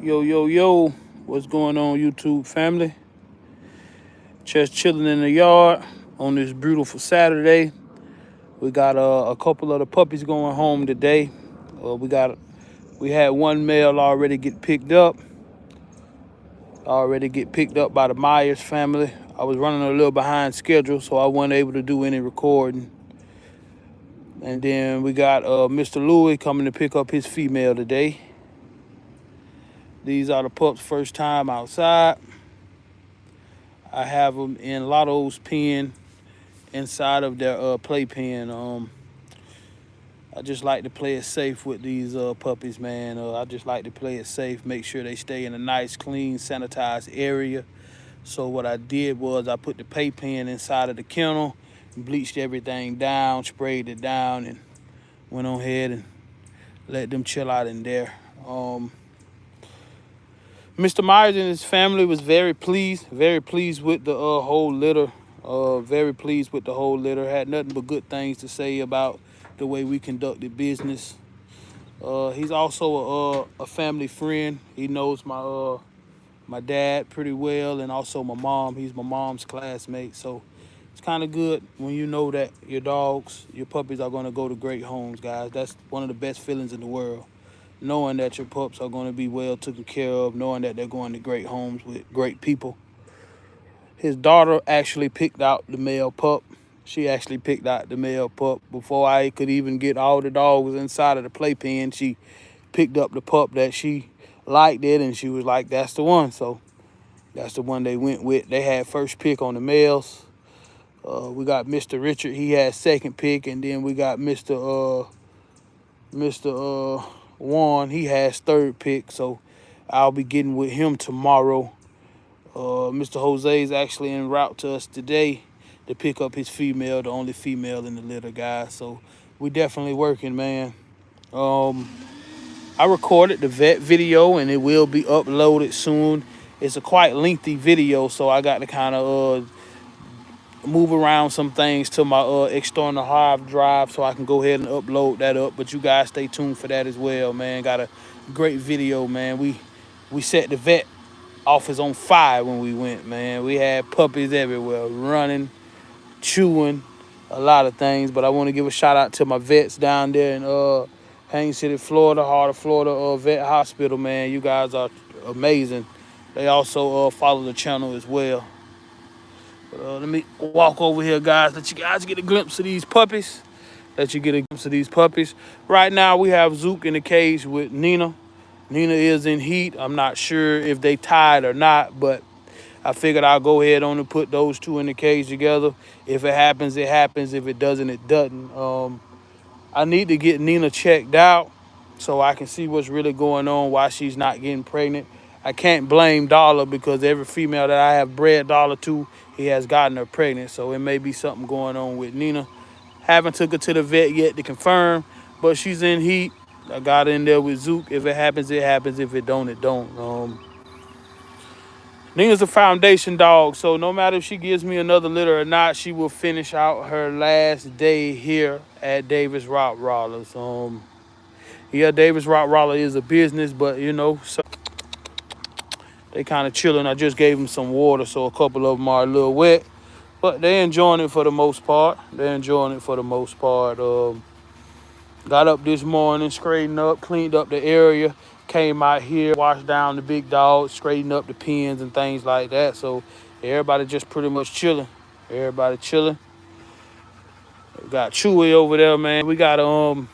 Yo, yo, yo, what's going on, YouTube family? Just chilling in the yard on this beautiful Saturday. We got a couple of the puppies going home today. We had one male already get picked up by the Myers family. I was running a little behind schedule, so I wasn't able to do any recording. And then we got Mr. Louis coming to pick up his female today. These are the pups' first time outside. I have them in Lotto's pen inside of their playpen. I just like to play it safe with these puppies, man. I just like to play it safe, make sure they stay in a nice, clean, sanitized area. So what I did was I put the playpen inside of the kennel, bleached everything down, sprayed it down, and went on ahead and let them chill out in there. Mr. Myers and his family was very pleased with the whole litter. Very pleased with the whole litter. Had nothing but good things to say about the way we conducted business. He's also a family friend. He knows my dad pretty well, and also my mom. He's my mom's classmate, so it's kind of good when you know that your puppies are going to go to great homes, guys. That's one of the best feelings in the world. Knowing that your pups are going to be well taken care of, knowing that they're going to great homes with great people. His daughter actually picked out the male pup. She actually picked out the male pup. Before I could even get all the dogs inside of the playpen, she picked up the pup that she liked it, and she was like, that's the one. So that's the one they went with. They had first pick on the males. We got Mr. Richard. He had second pick, and then we got Mr. Juan. He has third pick, so I'll be getting with him tomorrow. Mr. Jose is actually en route to us today to pick up his female, the only female in the litter, guys. So we definitely working, man. I recorded the vet video, and it will be uploaded soon. It's a quite lengthy video, so I got to kind of move around some things to my external hard drive so I can go ahead and upload that up. But you guys stay tuned for that as well, man. Got a great video, man. We set the vet office on fire when we went, man. We had puppies everywhere, running, chewing, a lot of things. But I want to give a shout out to my vets down there in Haines City, Florida, Heart of Florida Vet Hospital, man. You guys are amazing. They also follow the channel as well. Let me walk over here, guys. Let you guys get a glimpse of these puppies. Right now, we have Zook in the cage with Nina. Nina is in heat. I'm not sure if they tied or not, but I figured I'll go ahead on and put those two in the cage together. If it happens, it happens. If it doesn't, it doesn't. I need to get Nina checked out so I can see what's really going on, why she's not getting pregnant. I can't blame Dollar because every female that I have bred Dollar to, he has gotten her pregnant. So it may be something going on with Nina. Haven't took her to the vet yet to confirm, but she's in heat. I got in there with Zook. If it happens, it happens. If it don't, it don't. Nina's a foundation dog, so no matter if she gives me another litter or not, she will finish out her last day here at Davis Rottweilers. Yeah, Davis Rottweiler is a business, but you know, so they kind of chilling. I just gave them some water, so a couple of them are a little wet, but they're enjoying it for the most part. Got up this morning, straightened up, cleaned up the area, came out here, washed down the big dogs, straightened up the pens and things like that. So everybody just pretty much chilling. We got Chewy over there, man. We gotta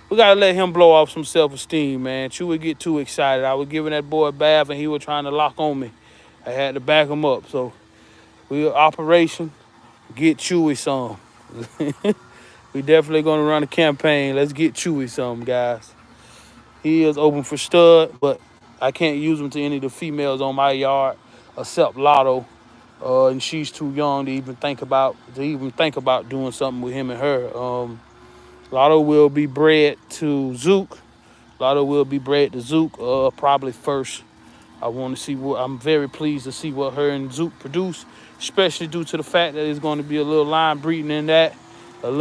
let him blow off some self-esteem, man. Chewy get too excited. I was giving that boy a bath and he was trying to lock on me. I had to back him up. So Operation Get Chewy Some. We definitely gonna run a campaign. Let's get Chewy some, guys. He is open for stud, but I can't use him to any of the females on my yard except Lotto. And she's too young to even think about doing something with him and her. Lotto will be bred to Zook. Probably first. I'm very pleased to see what her and Zook produce, especially due to the fact that there's going to be a little line breeding in that. So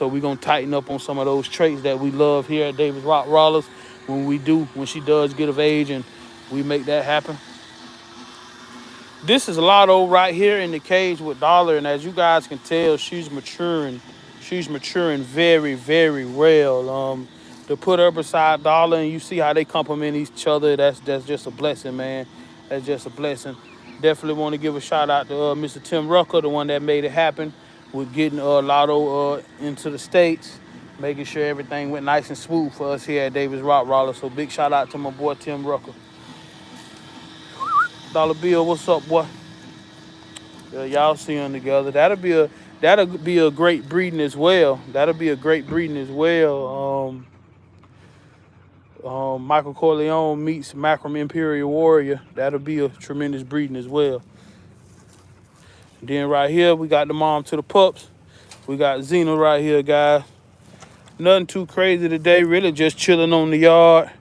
we're going to tighten up on some of those traits that we love here at Davis Rottweilers. when she does get of age and we make that happen. This is Lotto right here in the cage with Dollar, and as you guys can tell, she's maturing. She's maturing very, very well. To put her beside Dollar and you see how they complement each other, that's just a blessing, man. That's just a blessing. Definitely want to give a shout out to Mr. Tim Rucker, the one that made it happen with getting Lotto into the States, making sure everything went nice and smooth for us here at Davis Rottweiler. So big shout out to my boy Tim Rucker. Dollar Bill, what's up, boy? Y'all see them together. That'll be a great breeding as well. That'll be a great breeding as well. Michael Corleone meets Macram Imperial Warrior. That'll be a tremendous breeding as well. Then right here we got the mom to the pups. We got Xena right here, guys. Nothing too crazy today. Really just chilling on the yard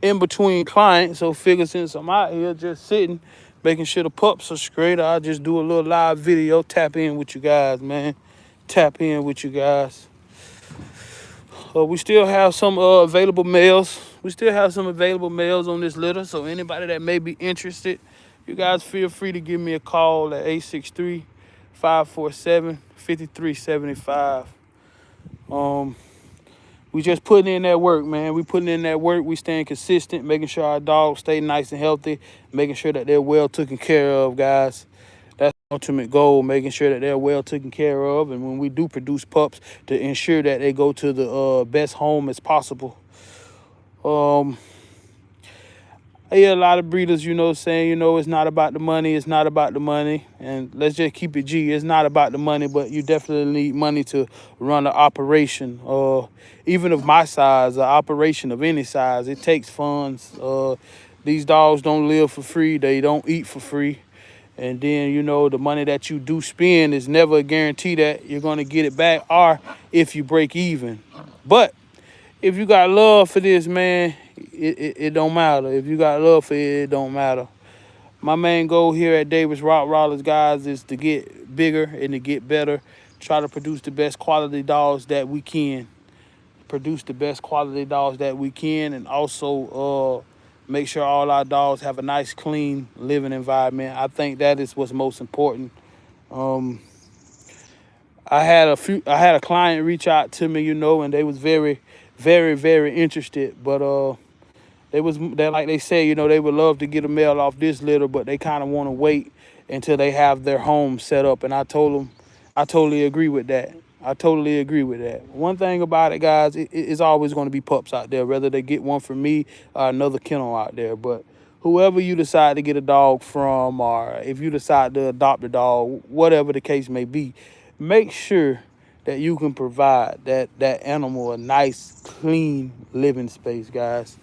in between clients. So figure since I'm out here just sitting, making sure the pups are straight, I'll just do a little live video, tap in with you guys, man. Tap in with you guys. We still have some available males. We still have some available males on this litter. So anybody that may be interested, you guys feel free to give me a call at 863-547-5375. We just putting in that work, man. We putting in that work. We staying consistent, making sure our dogs stay nice and healthy, making sure that they're well taken care of, guys. That's the ultimate goal, making sure that they're well taken care of. And when we do produce pups, to ensure that they go to the best home as possible. I hear a lot of breeders, saying, it's not about the money. It's not about the money. And let's just keep it G. It's not about the money, but you definitely need money to run an operation. Even of my size, an operation of any size, it takes funds. These dogs don't live for free. They don't eat for free. And then, the money that you do spend is never a guarantee that you're going to get it back, or if you break even. But if you got love for this, man, it don't matter. If you got love for it, it don't matter. My main goal here at Davis Rottweilers, guys, is to get bigger and to get better. Try to produce the best quality dogs that we can. And also make sure all our dogs have a nice, clean living environment. I think that is what's most important. I had a client reach out to me, and they was very, very, very interested. But they like they say, they would love to get a male off this litter, but they kind of want to wait until they have their home set up. And I told them, I totally agree with that. One thing about it, guys, it's always going to be pups out there, whether they get one from me or another kennel out there. But whoever you decide to get a dog from, or if you decide to adopt a dog, whatever the case may be, make sure that you can provide that animal a nice, clean living space, guys.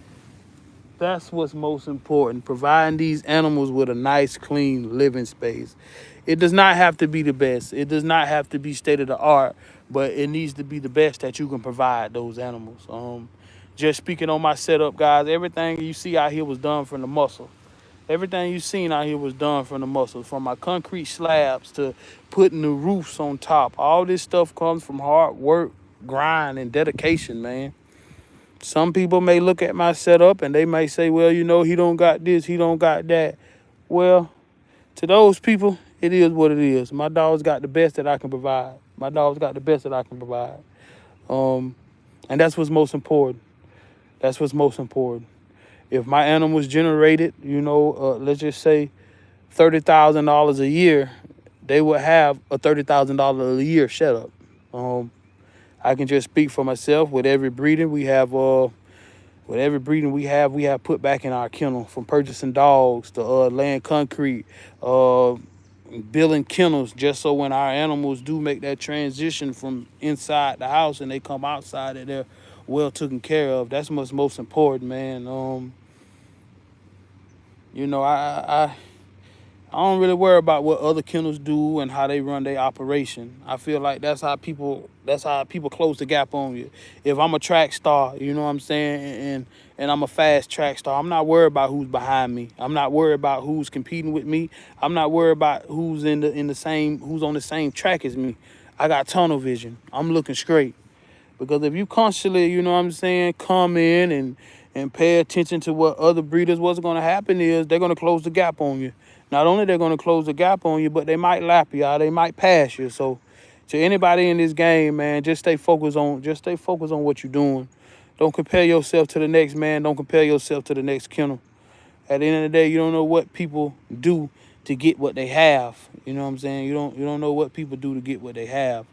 That's what's most important, providing these animals with a nice, clean living space. It does not have to be the best. It does not have to be state of the art, but it needs to be the best that you can provide those animals. Just speaking on my setup, guys, everything you see out here was done from the muscle. Everything you seen out here was done from the muscle, from my concrete slabs to putting the roofs on top. All this stuff comes from hard work, grind, and dedication, man. Some people may look at my setup and they may say, well, he don't got this, he don't got that. Well, to those people, it is what it is. My dog's got the best that I can provide. And that's what's most important. If my animals generated, let's just say $30,000 a year, they would have a $30,000 a year setup. I can just speak for myself. With every breeding we have put back in our kennel, from purchasing dogs to laying concrete, building kennels, just so when our animals do make that transition from inside the house and they come outside, that they're well taken care of. That's what's most important, man. I don't really worry about what other kennels do and how they run their operation. I feel like that's how people close the gap on you. If I'm a track star, you know what I'm saying, and I'm a fast track star, I'm not worried about who's behind me. I'm not worried about who's competing with me. I'm not worried about who's on the same track as me. I got tunnel vision. I'm looking straight. Because if you constantly, come in and pay attention to what other breeders, what's going to happen is they're going to close the gap on you. Not only they're going to close the gap on you, but they might lap you out. They might pass you. So to anybody in this game, man, just stay focused on what you're doing. Don't compare yourself to the next man. Don't compare yourself to the next kennel. At the end of the day, you don't know what people do to get what they have. You know what I'm saying? You don't know what people do to get what they have.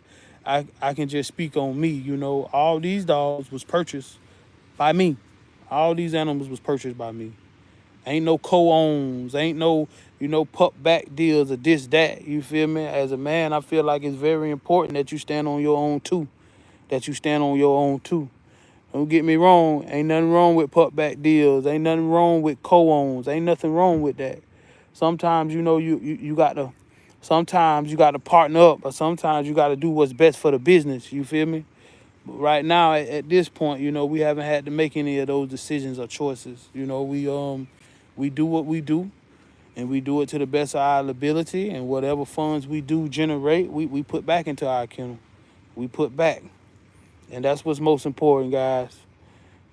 I can just speak on me. You know, all these dogs was purchased by me. All these animals was purchased by me. Ain't no co-owns. Ain't no, pup back deals or this, that. You feel me? As a man, I feel like it's very important that you stand on your own too. Don't get me wrong. Ain't nothing wrong with pup back deals. Ain't nothing wrong with co-owns. Ain't nothing wrong with that. Sometimes, you got to, sometimes you got to partner up, or sometimes you got to do what's best for the business. You feel me? But right now, at this point, we haven't had to make any of those decisions or choices. We do what we do, and we do it to the best of our ability. And whatever funds we do generate, we put back into our kennel. We put back, and that's what's most important, guys.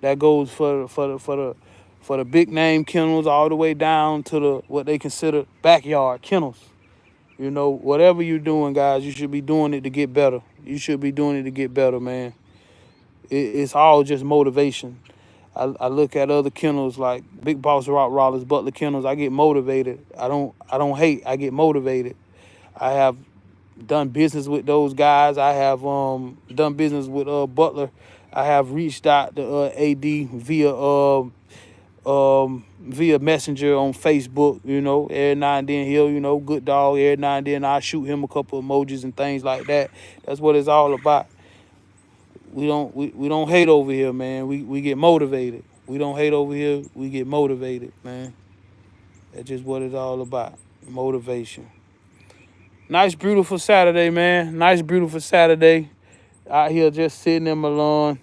That goes for the big name kennels all the way down to the what they consider backyard kennels. Whatever you're doing, guys, you should be doing it to get better. You should be doing it to get better, man. It's all just motivation. I look at other kennels like Big Boss Rottweilers, Butler kennels. I get motivated. I don't hate. I get motivated. I have done business with those guys. I have done business with Butler. I have reached out to AD via Messenger on Facebook. Every now and then he'll good dog. Every now and then I shoot him a couple emojis and things like that. That's what it's all about. We don't hate over here, man. We get motivated. We don't hate over here. We get motivated, man. That's just what it's all about. Motivation. Nice, beautiful Saturday, man. Nice, beautiful Saturday. Out here just sitting in my lawn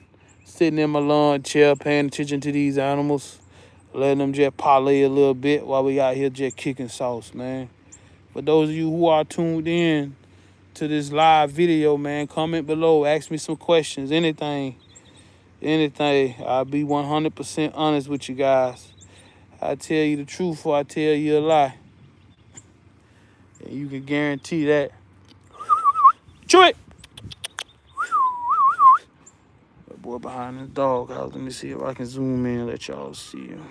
chair, paying attention to these animals. Letting them just parlay a little bit while we out here just kicking sauce, man. For those of you who are tuned in to this live video, man, comment below. Ask me some questions. Anything. I'll be 100% honest with you guys. I tell you the truth or I tell you a lie. And you can guarantee that. Chew it! That boy behind the doghouse. Let me see if I can zoom in and let y'all see him.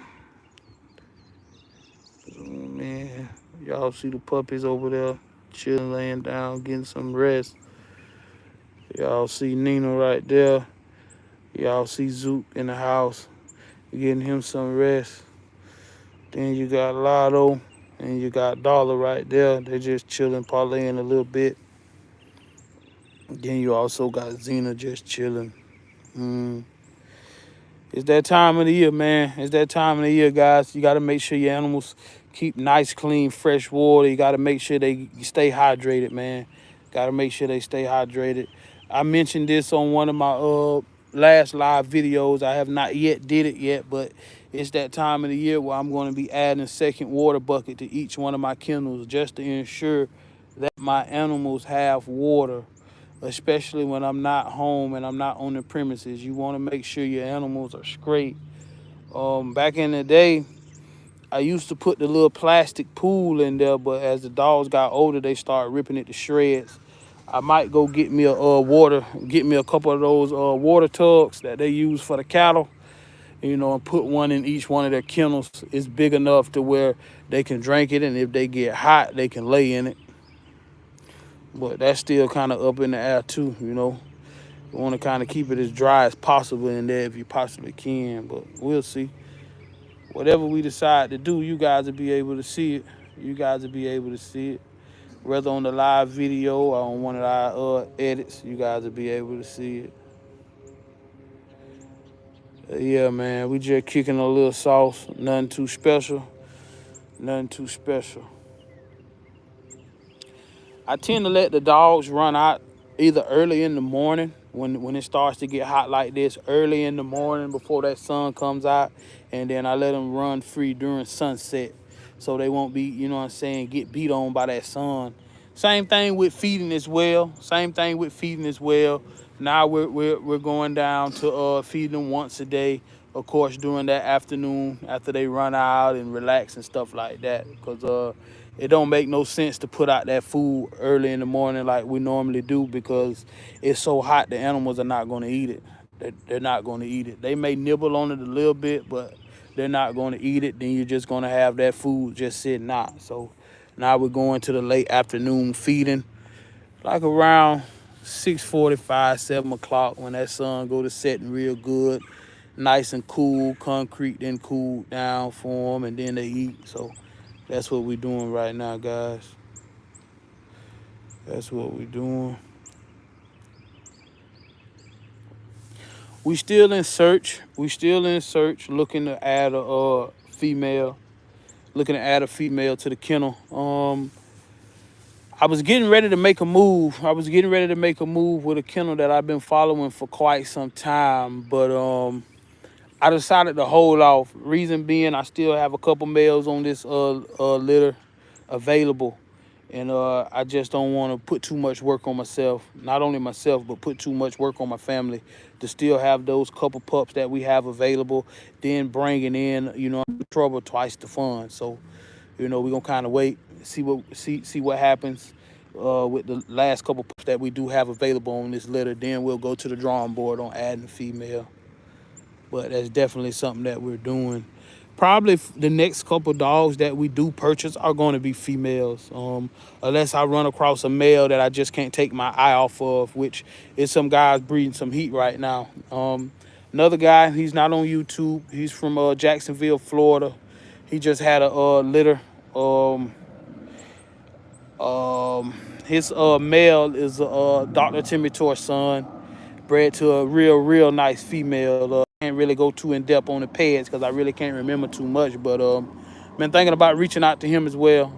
Zoom in. Y'all see the puppies over there chilling, laying down, getting some rest. Y'all see Nina right there. Y'all see Zook in the house, getting him some rest. Then you got Lotto and you got Dollar right there. They just chilling, parlaying a little bit. Then you also got Xena just chilling. It's that time of the year, man. It's that time of the year, guys. You got to make sure your animals keep nice, clean, fresh water. You got to make sure they stay hydrated, man. Got to make sure they stay hydrated. I mentioned this on one of my last live videos. I have not yet did it yet, but it's that time of the year where I'm going to be adding a second water bucket to each one of my kennels just to ensure that my animals have water, especially when I'm not home and I'm not on the premises. You want to make sure your animals are straight. Back in the day, I used to put the little plastic pool in there, but as the dogs got older, they started ripping it to shreds. I might go get me a couple of those water tugs that they use for the cattle, and put one in each one of their kennels. It's big enough to where they can drink it, and if they get hot, they can lay in it. But that's still kind of up in the air too, You want to kind of keep it as dry as possible in there if you possibly can, but we'll see. Whatever we decide to do, you guys will be able to see it. Whether on the live video or on one of our edits, you guys will be able to see it. Yeah, man, we just kicking a little sauce. Nothing too special. I tend to let the dogs run out either early in the morning when it starts to get hot like this, early in the morning before that sun comes out, and then I let them run free during sunset so they won't be, get beat on by that sun. Same thing with feeding as well. Now we're going down to feeding them once a day, of course, during that afternoon after they run out and relax and stuff like that. Because it don't make no sense to put out that food early in the morning like we normally do because it's so hot the animals are not going to eat it. They're not going to eat it. They may nibble on it a little bit, but they're not going to eat it. Then you're just going to have that food just sitting out. So now we're going to the late afternoon feeding, like around 6:45, 7 o'clock when that sun go to setting real good, nice and cool, concrete then cool down for them, and then they eat. So that's what we're doing right now, guys. That's what we're doing. We still in search. We still in search, looking to add a female. Looking to add a female to the kennel. I was getting ready to make a move. I was getting ready to make a move with a kennel that I've been following for quite some time, but I decided to hold off. Reason being, I still have a couple males on this litter available, and I just don't want to put too much work on myself. Not only myself, but put too much work on my family to still have those couple pups that we have available. Then bringing in, trouble twice the fun. So, we're gonna kind of wait, see what happens with the last couple pups that we do have available on this litter. Then we'll go to the drawing board on adding a female. But that's definitely something that we're doing. Probably the next couple dogs that we do purchase are going to be females, unless I run across a male that I just can't take my eye off of, which is some guys breeding some heat right now. Another guy, he's not on YouTube. He's from Jacksonville, Florida. He just had a litter. His male is Dr. Timmy Tor's son, bred to a real nice female. Can't really go too in depth on the pets because I really can't remember too much. But been thinking about reaching out to him as well.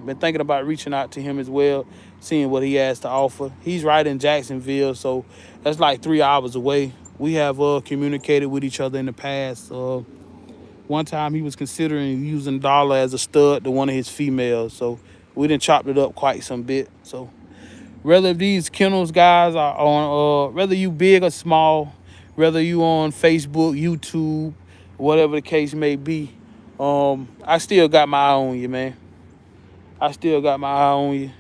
Seeing what he has to offer. He's right in Jacksonville, so that's like 3 hours away. We have communicated with each other in the past. One time he was considering using Dollar as a stud to one of his females, so we done chopped it up quite some bit. So whether these kennels guys are on, whether you big or small, whether you on Facebook, YouTube, whatever the case may be, I still got my eye on you, man. I still got my eye on you.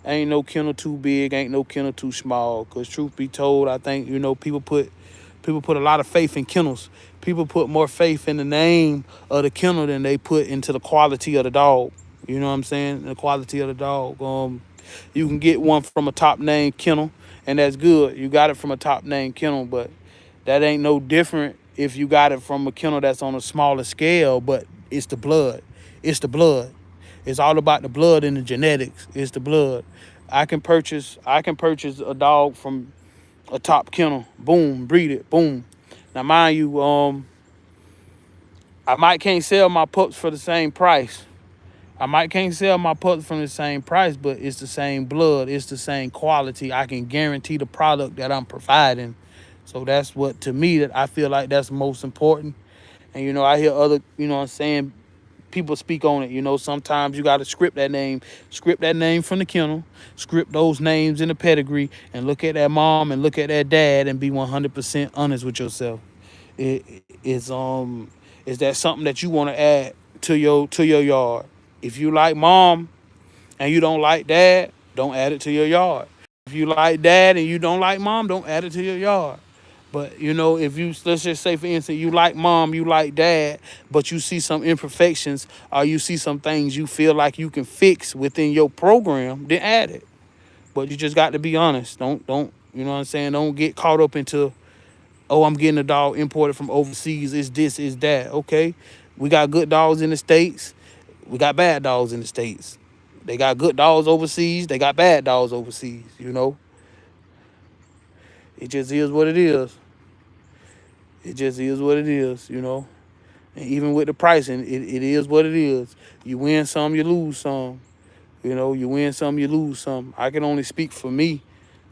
Ain't no kennel too big, ain't no kennel too small. Cause truth be told, I think people put a lot of faith in kennels. People put more faith in the name of the kennel than they put into the quality of the dog. You know what I'm saying? The quality of the dog. You can get one from a top name kennel, and that's good. You got it from a top name kennel, but that ain't no different if you got it from a kennel that's on a smaller scale. But it's the blood. It's the blood. It's all about the blood and the genetics. It's the blood. I can purchase a dog from a top kennel. Boom, breed it. Boom. Now, mind you, I might can't sell my pups for the same price. I might can't sell my pups from the same price, but it's the same blood. It's the same quality. I can guarantee the product that I'm providing. So that's what, to me, that I feel like that's most important. And, I hear other, people speak on it. Sometimes you got to script that name from the kennel, script those names in the pedigree, and look at that mom and look at that dad and be 100% honest with yourself. Is that something that you want to add to your yard? If you like mom and you don't like dad, don't add it to your yard. If you like dad and you don't like mom, don't add it to your yard. But, if you, let's just say, for instance, you like mom, you like dad, but you see some imperfections or you see some things you feel like you can fix within your program, then add it. But you just got to be honest. Don't, you know what I'm saying? Don't get caught up into, oh, I'm getting a dog imported from overseas. It's this, it's that. Okay, we got good dogs in the States. We got bad dogs in the States. They got good dogs overseas. They got bad dogs overseas, It just is what it is. It just is what it is, And even with the pricing, it is what it is. You win some, you lose some. You win some, you lose some. I can only speak for me.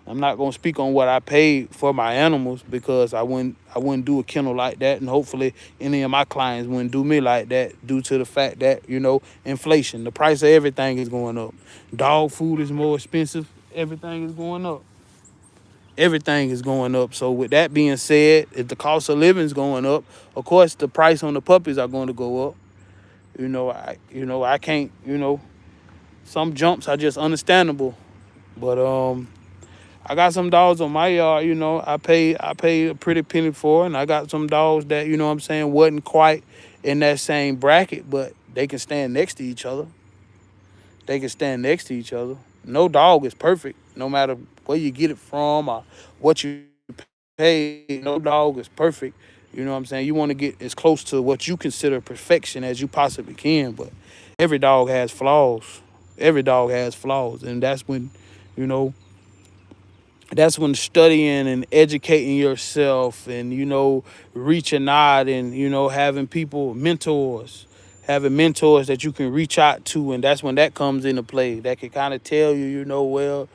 I'm not gonna speak on what I paid for my animals because I wouldn't do a kennel like that, and hopefully any of my clients wouldn't do me like that due to the fact that inflation, the price of everything is going up. Dog food is more expensive. Everything is going up. Everything is going up. So with that being said, if the cost of living is going up, of course the price on the puppies are going to go up. I can't, some jumps are just understandable. But I got some dogs on my yard, I pay a pretty penny for, and I got some dogs that, what I'm saying, wasn't quite in that same bracket, but they can stand next to each other. They can stand next to each other. No dog is perfect, no matter where you get it from or what you pay. No dog is perfect. You know what I'm saying? You want to get as close to what you consider perfection as you possibly can, but every dog has flaws. Every dog has flaws, and you know, that's when studying and educating yourself and reaching out and having people mentors that you can reach out to, and that's when that comes into play. That can kind of tell you, well,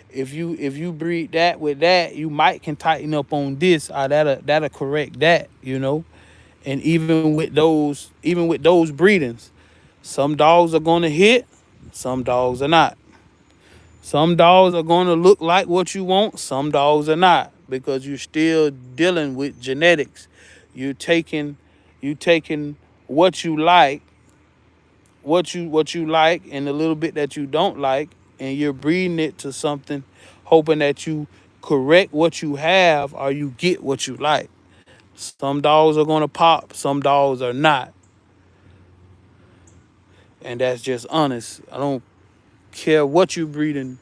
if you breed that with that, you might can tighten up on this, or that'll correct that. And even with those breedings, some dogs are going to hit, some dogs are not. Some dogs are going to look like what you want. Some dogs are not, because you're still dealing with genetics. You taking what you like, what you like, and a little bit that you don't like, and you're breeding it to something, hoping that you correct what you have or you get what you like. Some dogs are going to pop. Some dogs are not, and that's just honest. I don't care what you breeding.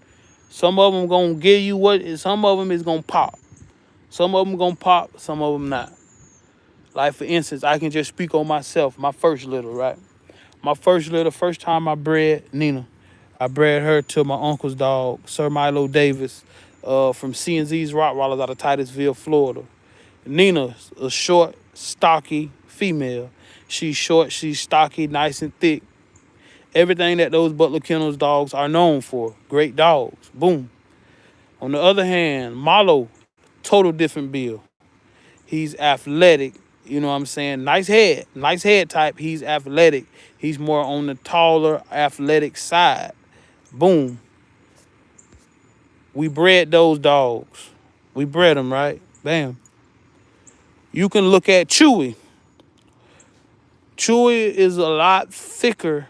Some of them gonna give you what. Some of them is gonna pop. Some of them gonna pop. Some of them not. Like for instance, I can just speak on myself. My first litter, right? My first litter, first time I bred Nina, I bred her to my uncle's dog, Sir Milo Davis, from C&Z's Rottweilers out of Titusville, Florida. Nina's a short, stocky female. She's short, she's stocky, nice and thick. Everything that those Butler Kennels dogs are known for. Great dogs. Boom. On the other hand, Malo, total different bill. He's athletic. You know what I'm saying? Nice head. Nice head type. He's athletic. He's more on the taller, athletic side. Boom. We bred those dogs. We bred them, right? Bam. You can look at Chewy. Chewy is a lot thicker.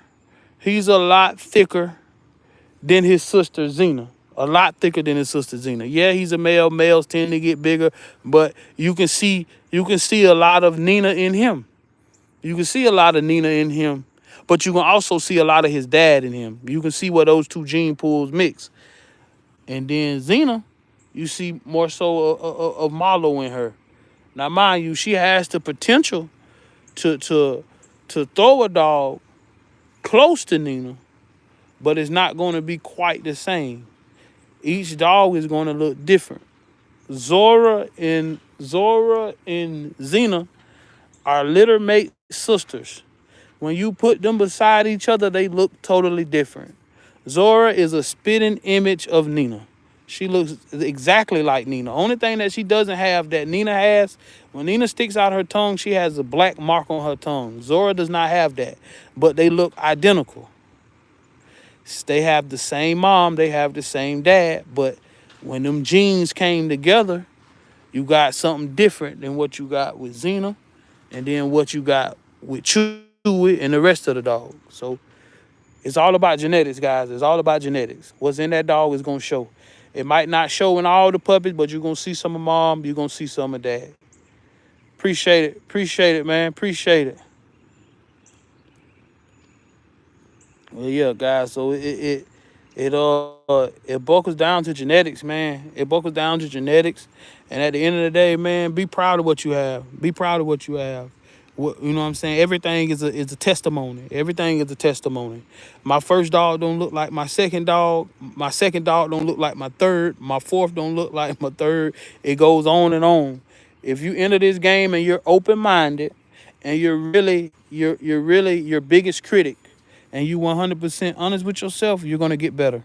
He's a lot thicker than his sister Xena. A lot thicker than his sister Xena. Yeah, he's a male. Males tend to get bigger, but you can see a lot of Nina in him. You can see a lot of Nina in him, but you can also see a lot of his dad in him. You can see where those two gene pools mix. And then Xena, you see more so of Marlo in her. Now, mind you, she has the potential to throw a dog close to Nina, but it's not going to be quite the same. Each dog is going to look different. Zora and Xena are litter mate sisters. When you put them beside each other, they look totally different. Zora is a spitting image of Nina. She looks exactly like Nina. Only thing that she doesn't have that Nina has, when Nina sticks out her tongue, she has a black mark on her tongue. Zora does not have that, but they look identical. They have the same mom, they have the same dad, but when them genes came together, you got something different than what you got with Xena, and then what you got with Chewy and the rest of the dogs. So it's all about genetics, guys. It's all about genetics. What's in that dog is going to show. It might not show in all the puppies, but you're going to see some of mom, you're going to see some of dad. Appreciate it. Appreciate it, man. Appreciate it. Well, yeah, guys. So it buckles down to genetics, man. It buckles down to genetics, and at the end of the day, man, be proud of what you have. Be proud of what you have. You know what I'm saying? Everything is a testimony. Everything is a testimony. My first dog don't look like my second dog. My second dog don't look like my third. My fourth don't look like my third. It goes on and on. If you enter this game and you're open-minded, and you're really your biggest critic, and you 100% honest with yourself, you're gonna get better.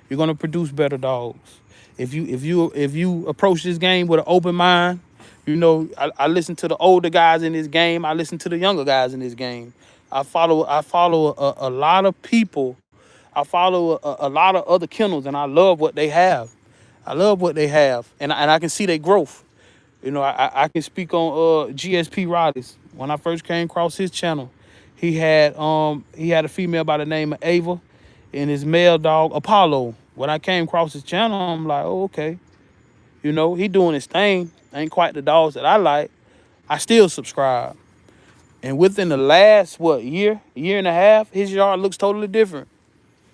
You're gonna produce better dogs. If you approach this game with an open mind, I listen to the older guys in this game. I listen to the younger guys in this game. I follow a lot of people. I follow a lot of other kennels, and I love what they have. I love what they have, and I can see their growth. I can speak on GSP Riley's. When I first came across his channel, he had a female by the name of Ava, and his male dog Apollo. When I came across his channel, I'm like, oh, okay. He doing his thing. Ain't quite the dogs that I like. I still subscribe. And within the last, year and a half, his yard looks totally different.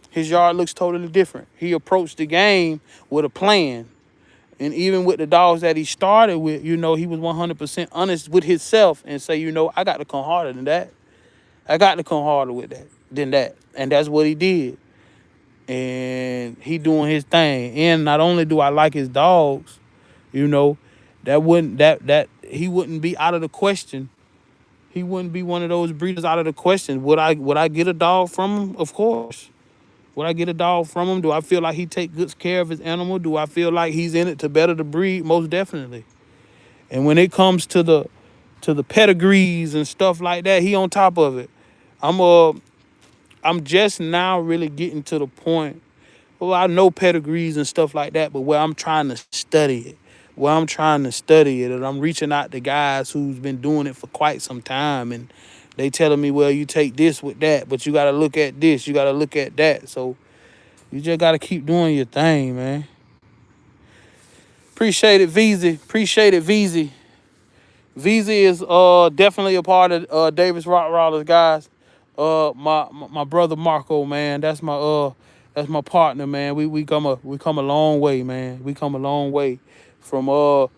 His yard looks totally different. He approached the game with a plan. And even with the dogs that he started with, he was 100% honest with himself and say, I got to come harder than that. I got to come harder with that than that. And that's what he did. And he doing his thing. And not only do I like his dogs, that he wouldn't be out of the question. He wouldn't be one of those breeders out of the question. Would I get a dog from him? Of course. Would I get a dog from him? Do I feel like he take good care of his animal? Do I feel like he's in it to better the breed? Most definitely. And when it comes to the pedigrees and stuff like that, he on top of it. I'm just now really getting to the point. Well, I know pedigrees and stuff like that, but where I'm trying to study it, and I'm reaching out to guys who's been doing it for quite some time, and they telling me, well, you take this with that, but you got to look at this, you got to look at that. So you just got to keep doing your thing, man. Appreciate it, VZ. Appreciate it, VZ. VZ is definitely a part of Davis Rottweilers, guys. My brother Marco, man, that's my partner, man. We come a long way, man. We come a long way from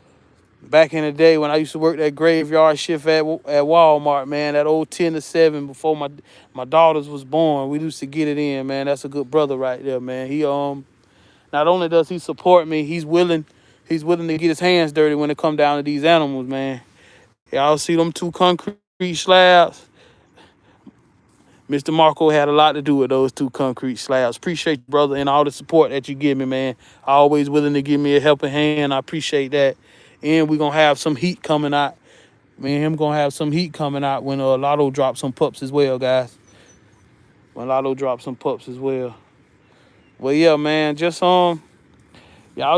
back in the day when I used to work that graveyard shift at Walmart, man. That old 10 to 7 before my daughters was born. We used to get it in, man. That's a good brother right there, man. He not only does he support me, he's willing to get his hands dirty when it come down to these animals, man. Y'all see them 2 concrete slabs? Mr. Marco had a lot to do with those 2 concrete slabs. Appreciate you, brother, and all the support that you give me, man. Always willing to give me a helping hand. I appreciate that. And we're going to have some heat coming out. Me and him going to have some heat coming out when Lotto drops some pups as well, guys. When Lotto drops some pups as well. Well, yeah, man, just y'all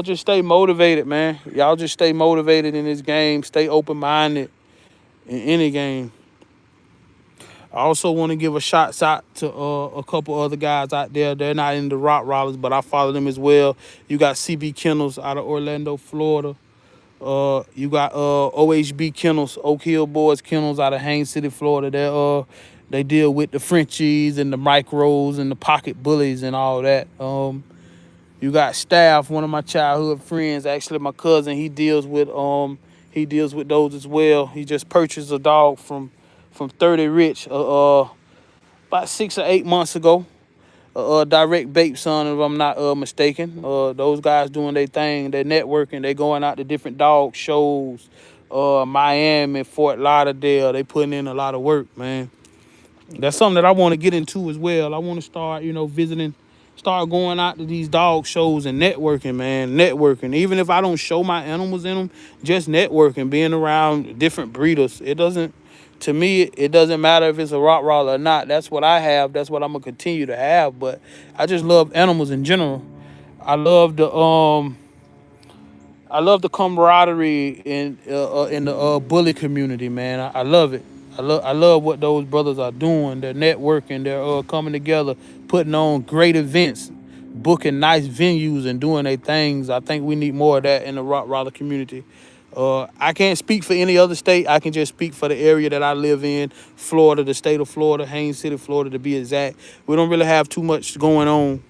just stay motivated, man. Y'all just stay motivated in this game. Stay open-minded in any game. I also want to give a shout out to a couple other guys out there. They're not in the Rottweilers, but I follow them as well. You got CB Kennels out of Orlando, Florida. You got OHB Kennels, Oak Hill Boys Kennels out of Haines City, Florida. They deal with the Frenchies and the micros and the pocket bullies and all that. You got Staff, one of my childhood friends, actually my cousin. He deals with those as well. He just purchased a dog from 30 Rich about 6 or 8 months ago. Direct Bape son, if I'm not mistaken. Those guys doing their thing, they're networking, they going out to different dog shows. Miami, Fort Lauderdale, they putting in a lot of work, man. That's something that I want to get into as well. I want to start, visiting, start going out to these dog shows and networking, man. Networking. Even if I don't show my animals in them, just networking, being around different breeders. To me, it doesn't matter if it's a Rottweiler or not. That's what I have. That's what I'm going to continue to have. But I just love animals in general. I love the camaraderie in the bully community, man. I love it. I love what those brothers are doing. They're networking. They're coming together, putting on great events, booking nice venues, and doing their things. I think we need more of that in the Rottweiler community. I can't speak for any other state. I can just speak for the area that I live in, Florida, the state of Florida, Haines City, Florida, to be exact. We don't really have too much going on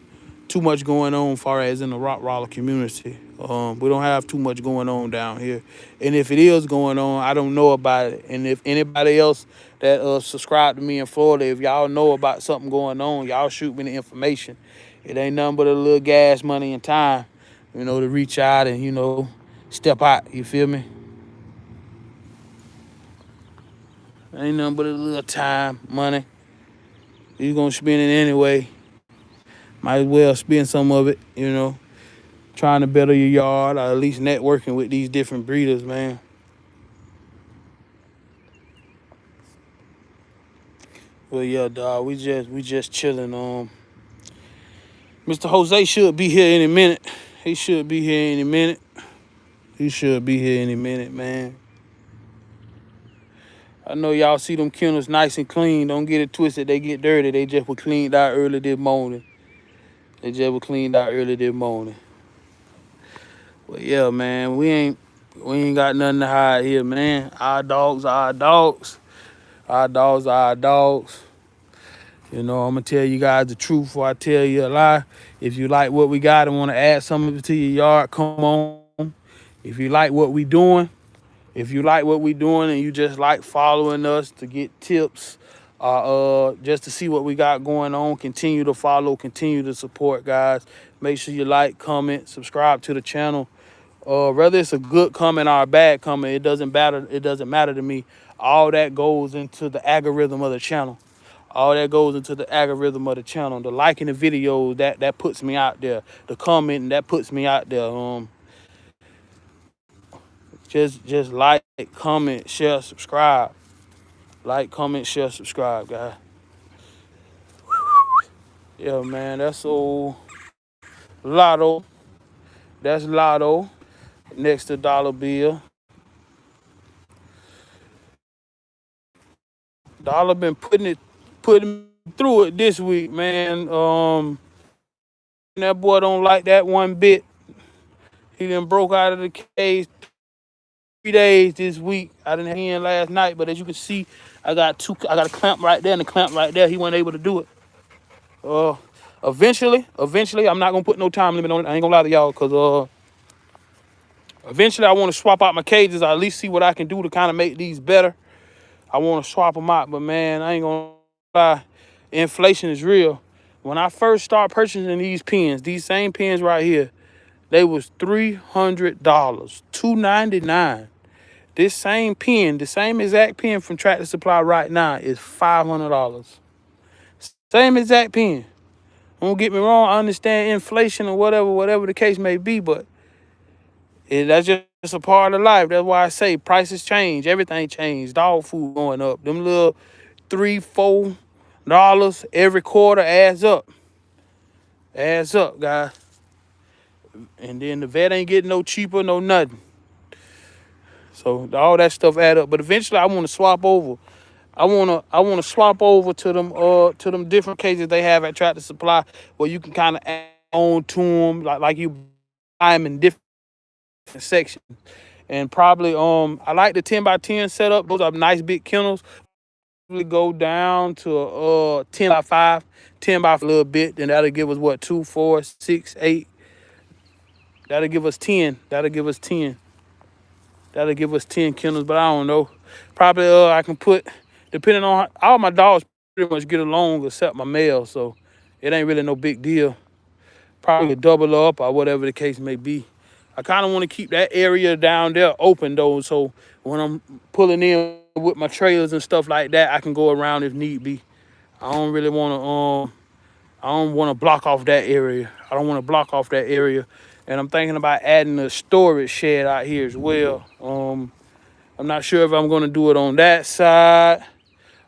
far as in the Rottweiler community. We don't have too much going on down here. And if it is going on, I don't know about it. And if anybody else that subscribe to me in Florida, if y'all know about something going on, y'all shoot me the information. It ain't nothing but a little gas money and time, to reach out and, step out, you feel me? Ain't nothing but a little time, money. You're going to spend it anyway. Might as well spend some of it, trying to better your yard, or at least networking with these different breeders, man. Well, yeah, dog, we just chilling. Mr. Jose should be here any minute. He should be here any minute. He should be here any minute, man. I know y'all see them kennels nice and clean. Don't get it twisted. They get dirty. They just were cleaned out early this morning. But yeah, man, we ain't got nothing to hide here, man. Our dogs are our dogs. Our dogs are our dogs. You know, I'm gonna tell you guys the truth before I tell you a lie. If you like what we got and want to add something to your yard, come on. If you like what we doing, and you just like following us to get tips, just to see what we got going on, continue to follow, continue to support, guys. Make sure you like, comment, subscribe to the channel. Whether it's a good comment or a bad comment, it doesn't matter. It doesn't matter to me. All that goes into the algorithm of the channel. The liking the video, that puts me out there. The commenting, that puts me out there. Just like, comment, share, subscribe. Like, comment, share, subscribe, guys. Yeah, man, that's old Lotto. That's Lotto next to Dollar Bill. Dollar been putting through it this week, man. That boy don't like that one bit. He done broke out of the cage 3 days this week. I didn't have him last night, but as you can see, I got a clamp right there and a clamp right there. He wasn't able to do it. Eventually, I'm not gonna put no time limit on it. I ain't gonna lie to y'all, cause eventually I want to swap out my cages. I at least see what I can do to kind of make these better. I want to swap them out, but man, I ain't gonna lie. Inflation is real. When I first started purchasing these same pens right here, they was $300, $299. This same pen, the same exact pen from Tractor Supply right now is $500. Same exact pen. Don't get me wrong, I understand inflation or whatever the case may be, but that's just a part of life. That's why I say prices change, everything changed. Dog food going up. Them little $3-4 every quarter adds up. Guys. And then the vet ain't getting no cheaper, no nothing. So all that stuff add up. But eventually I want to swap over. I wanna swap over to them different cages they have at Tractor Supply, where you can kind of add on to them, like you buy them in different sections. And probably I like the 10x10 setup. Those are nice big kennels. Probably go down to 10x5, 10x a little bit. Then that'll give us what, 2, 4, 6, 8. That'll give us 10. That'll give us 10 kennels. But I don't know. Probably I can put. Depending on all my dogs pretty much get along except my male, so it ain't really no big deal. Probably double up or whatever the case may be. I kind of want to keep that area down there open though, so when I'm pulling in with my trailers and stuff like that, I can go around if need be. I don't really want to block off that area. And I'm thinking about adding a storage shed out here as well. I'm not sure if I'm going to do it on that side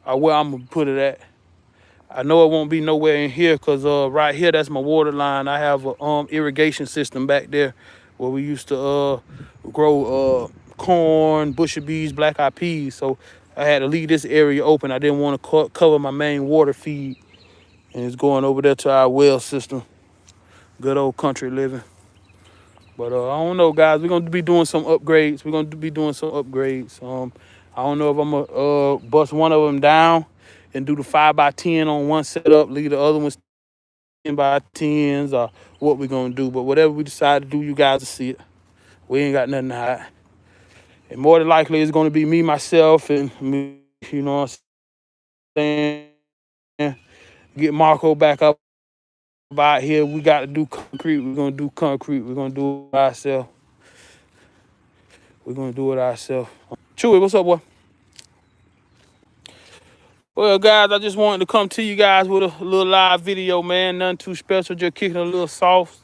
or where I'm gonna put it at. I know it won't be nowhere in here, because right here, that's my water line. I have a irrigation system back there where we used to grow corn, bushel bees, black-eyed peas. So I had to leave this area open. I didn't want to cover my main water feed, and it's going over there to our well system. Good old country living. But I don't know, guys. We're gonna be doing some upgrades. I don't know if I'm gonna bust one of them down and do the 5x10 on one setup, leave the other ones 10x10s, or what we're gonna do. But whatever we decide to do, you guys will see it. We ain't got nothing to hide. And more than likely, it's gonna be me, myself, and me, you know what I'm saying? Get Marco back up out here. We got to do concrete. We're gonna do concrete. We're gonna do it ourselves. Chewy, what's up, boy? Well, guys, I just wanted to come to you guys with a little live video, man. Nothing too special, just kicking a little soft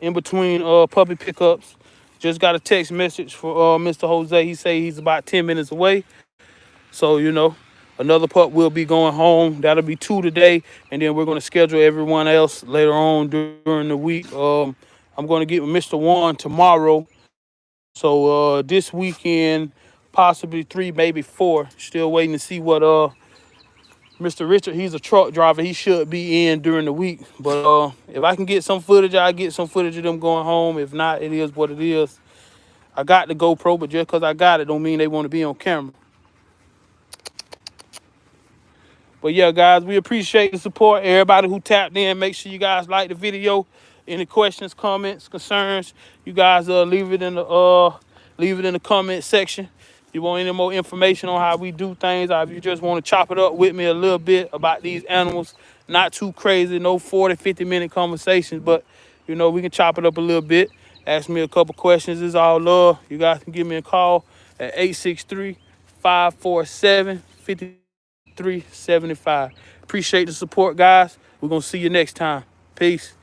in between puppy pickups. Just got a text message for Mr. Jose. He say he's about 10 minutes away. So, you know, another pup will be going home. That'll be 2 today. And then we're going to schedule everyone else later on during the week. I'm I'm going to get with Mr. Warren tomorrow. So this weekend, possibly 3, maybe 4. Still waiting to see what Mr. Richard, he's a truck driver. He should be in during the week. But if I can get some footage, I'll get some footage of them going home. If not, it is what it is. I got the GoPro, but just because I got it don't mean they want to be on camera. But yeah, guys, we appreciate the support. Everybody who tapped in, make sure you guys like the video. Any questions, comments, concerns, you guys leave it in the comment section. If you want any more information on how we do things, or if you just want to chop it up with me a little bit about these animals, not too crazy, no 40, 50-minute conversations, but you know, we can chop it up a little bit. Ask me a couple questions. It's all love. You guys can give me a call at 863-547-5375. Appreciate the support, guys. We're going to see you next time. Peace.